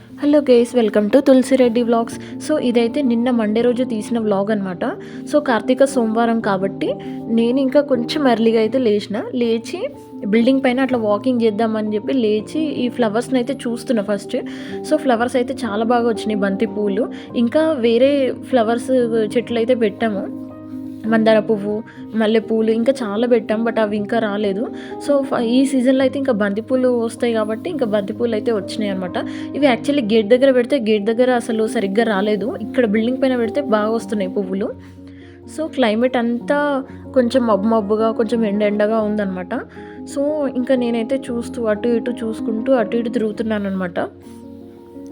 Hello guys, welcome to Tulasireddy vlogs. So ఇదైతే నిన్న Monday రోజు తీసిన వ్లాగ్ అనమాట. సో కార్తీక సోమవారం కాబట్టి నేను ఇంకా కొంచెం ఎర్లీగా అయితే లేచి బిల్డింగ్ పైన అట్లా వాకింగ్ చేద్దామని చెప్పి లేచి ఈ ఫ్లవర్స్ని అయితే చూస్తున్నా ఫస్ట్. సో ఫ్లవర్స్ అయితే చాలా బాగా వచ్చినాయి, బంతి పూలు. ఇంకా వేరే ఫ్లవర్స్ చెట్లు అయితే పెట్టాము, మందార పువ్వు, మల్లెపూలు ఇంకా చాలా పెట్టాం, బట్ అవి ఇంకా రాలేదు. సో ఈ సీజన్లో అయితే ఇంకా బంతిపూలు వస్తాయి కాబట్టి ఇంకా బంతిపూలు అయితే వచ్చినాయి అనమాట. ఇవి యాక్చువల్లీ గేట్ దగ్గర పెడితే గేట్ దగ్గర అసలు సరిగ్గా రాలేదు, ఇక్కడ బిల్డింగ్ పైన పెడితే బాగా వస్తున్నాయి పువ్వులు. సో క్లైమేట్ అంతా కొంచెం మబ్బుగా కొంచెం ఎండగా ఉందన్నమాట. సో ఇంకా నేనైతే చూస్తూ అటు ఇటు చూసుకుంటూ అటు ఇటు తిరుగుతున్నాను అనమాట.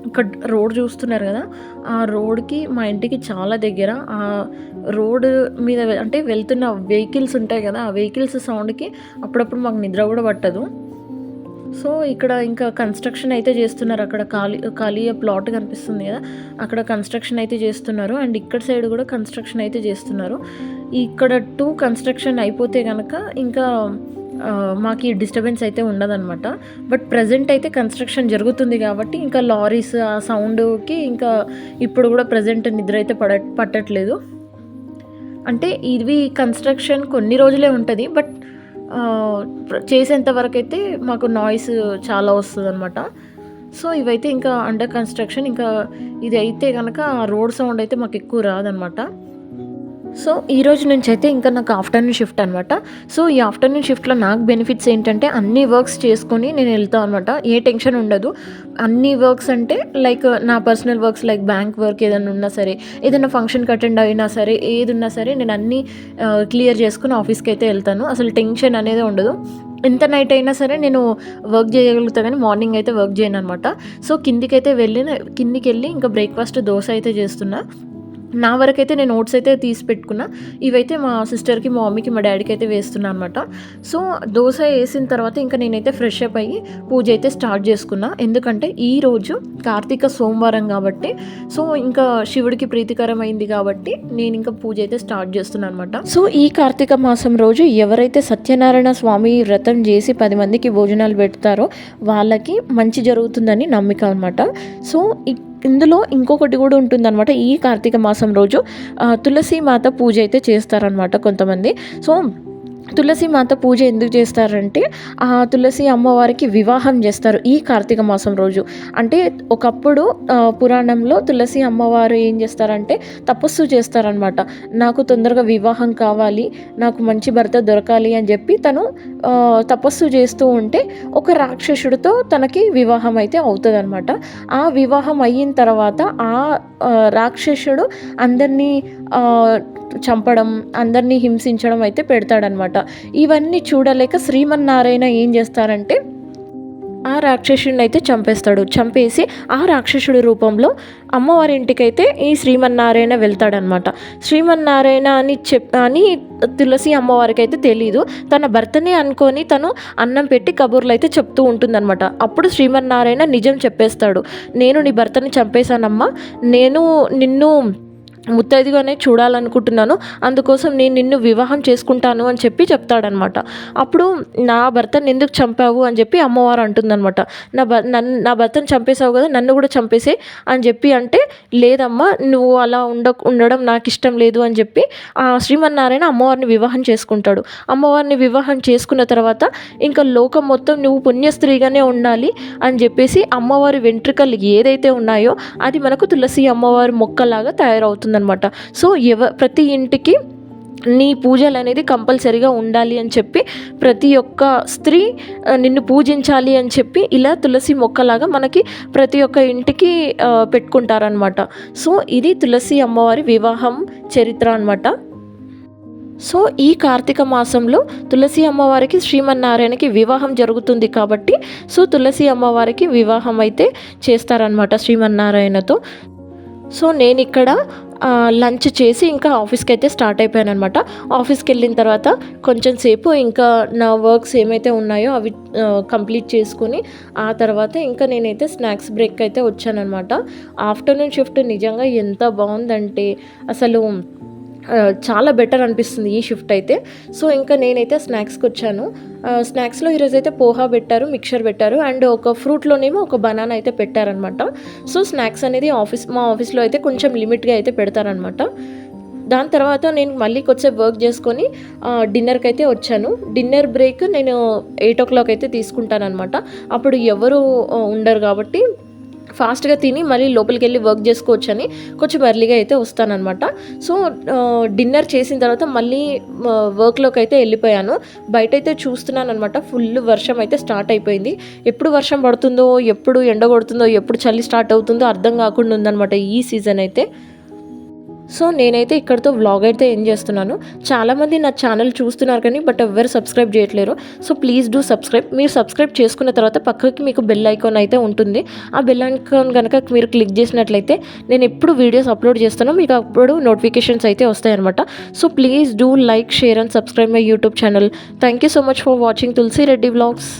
ఇక్కడ రోడ్ చూస్తున్నారు కదా, ఆ రోడ్కి మా ఇంటికి చాలా దగ్గర. ఆ రోడ్ మీద అంటే వెళ్తున్న వెహికల్స్ ఉంటాయి కదా, ఆ వెహికల్స్ సౌండ్కి అప్పుడప్పుడు మాకు నిద్ర కూడా పట్టదు. సో ఇక్కడ ఇంకా కన్స్ట్రక్షన్ అయితే చేస్తున్నారు, అక్కడ ఖాళీ ప్లాట్ కనిపిస్తుంది కదా, అక్కడ కన్స్ట్రక్షన్ అయితే చేస్తున్నారు. అండ్ ఇక్కడ సైడ్ కూడా కన్స్ట్రక్షన్ అయితే చేస్తున్నారు. ఇక్కడ కన్స్ట్రక్షన్ అయిపోతే కనుక ఇంకా మాకు డిస్టర్బెన్స్ అయితే ఉండదన్నమాట. బట్ ప్రజెంట్ అయితే కన్స్ట్రక్షన్ జరుగుతుంది కాబట్టి ఇంకా లారీస్ ఆ సౌండ్కి ఇంకా ఇప్పుడు కూడా ప్రజెంట్ నిద్ర అయితే పట్టట్లేదు. అంటే ఇవి కన్స్ట్రక్షన్ కొన్ని రోజులే ఉంటుంది, బట్ చేసేంత వరకు అయితే మాకు నాయిస్ చాలా వస్తుంది అనమాట. సో ఇవైతే ఇంకా అండర్ కన్స్ట్రక్షన్. ఇంకా ఇది అయితే కనుక రోడ్ సౌండ్ అయితే మాకు ఎక్కువ రాదనమాట. సో ఈ రోజు నుంచి అయితే ఇంకా నాకు ఆఫ్టర్నూన్ షిఫ్ట్ అనమాట. సో ఈ ఆఫ్టర్నూన్ షిఫ్ట్లో నాకు బెనిఫిట్స్ ఏంటంటే అన్ని వర్క్స్ చేసుకొని నేను వెళ్తాను అనమాట, ఏ టెన్షన్ ఉండదు. అన్ని వర్క్స్ అంటే లైక్ నా personal works, like bank work ఏదైనా ఉన్నా సరే, ఏదైనా ఫంక్షన్కి అటెండ్ అయినా సరే, ఏది ఉన్నా సరే నేను అన్నీ క్లియర్ చేసుకుని ఆఫీస్కి అయితే వెళ్తాను. అసలు టెన్షన్ అనేది ఉండదు. ఎంత నైట్ అయినా సరే నేను వర్క్ చేయగలుగుతా, కానీ మార్నింగ్ అయితే వర్క్ చేయను అనమాట. సో కిందికి వెళ్ళి ఇంకా బ్రేక్ఫాస్ట్ దోశ అయితే చేస్తున్నా. నా వరకు అయితే నేను నోట్స్ అయితే తీసి పెట్టుకున్నా. ఇవైతే మా సిస్టర్కి, మా మమ్మీకి, మా డాడీకి అయితే వేస్తున్నా అనమాట. సో దోశ వేసిన తర్వాత ఇంకా నేనైతే ఫ్రెష్ అప్ అయ్యి పూజ అయితే స్టార్ట్ చేసుకున్నా. ఎందుకంటే ఈరోజు కార్తీక సోమవారం కాబట్టి, సో ఇంకా శివుడికి ప్రీతికరమైంది కాబట్టి నేను ఇంకా పూజ అయితే స్టార్ట్ చేస్తున్నాను అనమాట. సో ఈ కార్తీక మాసం రోజు ఎవరైతే సత్యనారాయణ స్వామి వ్రతం చేసి 10 మందికి భోజనాలు పెడతారో వాళ్ళకి మంచి జరుగుతుందని నమ్మిక అనమాట. సో ఇందులో ఇంకొకటి కూడా ఉంటుందన్నమాట. ఈ కార్తీక మాసం రోజు తులసి మాత పూజ అయితే చేస్తారనమాట కొంతమంది. సో తులసి మాత పూజ ఎందుకు చేస్తారంటే ఆ తులసి అమ్మవారికి వివాహం చేస్తారు ఈ కార్తీక మాసం రోజు. అంటే ఒకప్పుడు పురాణంలో తులసి అమ్మవారు ఏం చేస్తారంటే తపస్సు చేస్తారనమాట. నాకు తొందరగా వివాహం కావాలి, నాకు మంచి భర్త దొరకాలి అని చెప్పి తను తపస్సు చేస్తూ ఉంటే ఒక రాక్షసుడితో తనకి వివాహం అయితే అవుతుంది అనమాట. ఆ వివాహం అయిన తర్వాత ఆ రాక్షసుడు అందరినీ చంపడం, అందరినీ హింసించడం అయితే పెడతాడనమాట. ఇవన్నీ చూడలేక శ్రీమన్నారాయణ ఏం చేస్తారంటే ఆ రాక్షసుడిని అయితే చంపేసి ఆ రాక్షసుడి రూపంలో అమ్మవారి ఇంటికైతే ఈ శ్రీమన్నారాయణ వెళ్తాడనమాట. శ్రీమన్నారాయణ అని తులసి అమ్మవారికి అయితే తెలీదు. తన భర్తని అనుకొని తను అన్నం పెట్టి కబుర్లు అయితే చెప్తూ ఉంటుందన్నమాట. అప్పుడు శ్రీమన్నారాయణ నిజం చెప్పేస్తాడు. నేను నీ భర్తని చంపేశానమ్మా, నేను నిన్ను ముత్తైదుగానే చూడాలనుకుంటున్నాను, అందుకోసం నేను నిన్ను వివాహం చేసుకుంటాను అని చెప్పి చెప్తాడనమాట. అప్పుడు నా భర్తను ఎందుకు చంపావు అని చెప్పి అమ్మవారు అంటుందన్నమాట. నా భర్తను చంపేశావు కదా, నన్ను కూడా చంపేసే అని చెప్పి అంటే, లేదమ్మా నువ్వు అలా ఉండడం నాకు ఇష్టం లేదు అని చెప్పి శ్రీమన్నారాయణ అమ్మవారిని వివాహం చేసుకుంటాడు. అమ్మవారిని వివాహం చేసుకున్న తర్వాత ఇంకా లోకం మొత్తం నువ్వు పుణ్యస్త్రీగానే ఉండాలి అని చెప్పేసి అమ్మవారి వెంట్రుకలు ఏదైతే ఉన్నాయో అది మనకు తులసి అమ్మవారి మొక్కలాగా తయారవుతుంది అనమాట. సో ప్రతి ఇంటికి నీ పూజలు అనేది కంపల్సరీగా ఉండాలి అని చెప్పి ప్రతి ఒక్క స్త్రీ నిన్ను పూజించాలి అని చెప్పి ఇలా తులసి మొక్కలాగా మనకి ప్రతి ఒక్క ఇంటికి పెట్టుకుంటారనమాట. సో ఇది తులసి అమ్మవారి వివాహం చరిత్ర అనమాట. సో ఈ కార్తీక మాసంలో తులసి అమ్మవారికి శ్రీమన్నారాయణకి వివాహం జరుగుతుంది కాబట్టి సో తులసి అమ్మవారికి వివాహం అయితే చేస్తారనమాట శ్రీమన్నారాయణతో. సో నేను ఇక్కడ లంచ్ చేసి ఇంకా ఆఫీస్కి అయితే స్టార్ట్ అయిపోయాను అనమాట. ఆఫీస్కి వెళ్ళిన తర్వాత కొంచెం సేపు ఇంకా నా వర్క్స్ ఏమైతే ఉన్నాయో అవి కంప్లీట్ చేసుకొని ఆ తర్వాత ఇంకా నేనైతే స్నాక్స్ బ్రేక్ అయితే వచ్చానమాట. ఆఫ్టర్నూన్ షిఫ్ట్ నిజంగా ఎంత బాగుందంటే అసలు చాలా బెటర్ అనిపిస్తుంది ఈ షిఫ్ట్ అయితే. సో ఇంకా నేనైతే స్నాక్స్కి వచ్చాను. స్నాక్స్లో ఈరోజైతే పోహా పెట్టారు, మిక్చర్ పెట్టారు అండ్ ఒక ఫ్రూట్లోనేమో ఒక బనానా అయితే పెట్టారనమాట. సో స్నాక్స్ అనేది మా ఆఫీస్లో అయితే కొంచెం లిమిట్గా అయితే పెడతారనమాట. దాని తర్వాత నేను మళ్ళీ కొద్దిసేపు వర్క్ చేసుకొని డిన్నర్కి అయితే వచ్చాను. డిన్నర్ బ్రేక్ నేను 8:00 అయితే తీసుకుంటానమాట. అప్పుడు ఎవరు ఉండరు కాబట్టి ఫాస్ట్గా తిని మళ్ళీ లోపలికి వెళ్ళి వర్క్ చేసుకోవచ్చని కొంచెం ఎర్లీగా అయితే వస్తానన్నమాట. సో డిన్నర్ చేసిన తర్వాత మళ్ళీ వర్క్లోకి అయితే వెళ్ళిపోయాను. బయట అయితే చూస్తున్నాను అనమాట, ఫుల్ వర్షం అయితే స్టార్ట్ అయిపోయింది. ఎప్పుడు వర్షం పడుతుందో, ఎప్పుడు ఎండ కొడుతుందో, ఎప్పుడు చలి స్టార్ట్ అవుతుందో అర్థం కాకుండా ఉందన్నమాట ఈ సీజన్ అయితే. సో నేనైతే ఇక్కడితో వ్లాగ్ అయితే ఎండ్ చేస్తున్నాను. చాలామంది నా ఛానల్ చూస్తున్నారు కానీ బట్ ఎవ్వరు సబ్స్క్రైబ్ చేయట్లేరు. So please do subscribe. మీరు సబ్స్క్రైబ్ చేసుకున్న తర్వాత పక్కకి మీకు బెల్ ఐకాన్ అయితే ఉంటుంది. ఆ బెల్ ఐకాన్ కనుక మీరు క్లిక్ చేసినట్లయితే నేను ఎప్పుడు వీడియోస్ అప్లోడ్ చేస్తానో మీకు అప్పుడు నోటిఫికేషన్స్ అయితే వస్తాయన్నమాట. So please do like, share and subscribe my YouTube channel. Thank you so much for watching Tulasi Reddy vlogs.